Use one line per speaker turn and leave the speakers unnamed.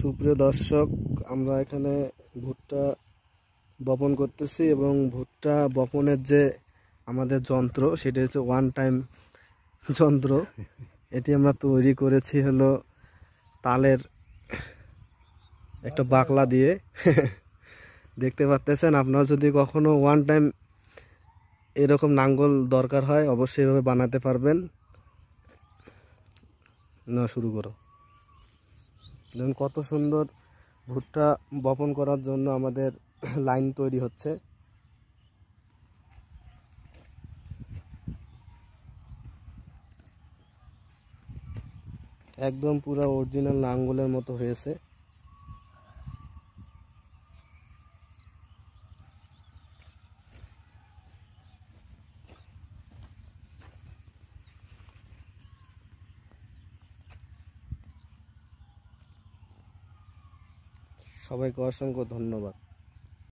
সুপ্রিয় দর্শক, আমরা এখানে ভুট্টা বপন করতেছি এবং ভুট্টা বপনের যে আমাদের যন্ত্র সেটা হচ্ছে ওয়ান টাইম যন্ত্র। এটি আমরা তৈরি করেছি হলো তালের একটা বাকলা দিয়ে। দেখতে পাচ্ছেন, আপনারা যদি কখনো ওয়ান টাইম এরকম নাঙ্গল দরকার হয় অবশ্যই এভাবে বানাতে পারবেন। না, শুরু করো। দেখুন কত সুন্দর ভুট্টা বপন করার জন্য আমাদের লাইন তৈরি হচ্ছে। একদম পুরো অরিজিনাল নাঙ্গলের মতো হয়েছে। সবাইকে অসংখ্য ধন্যবাদ।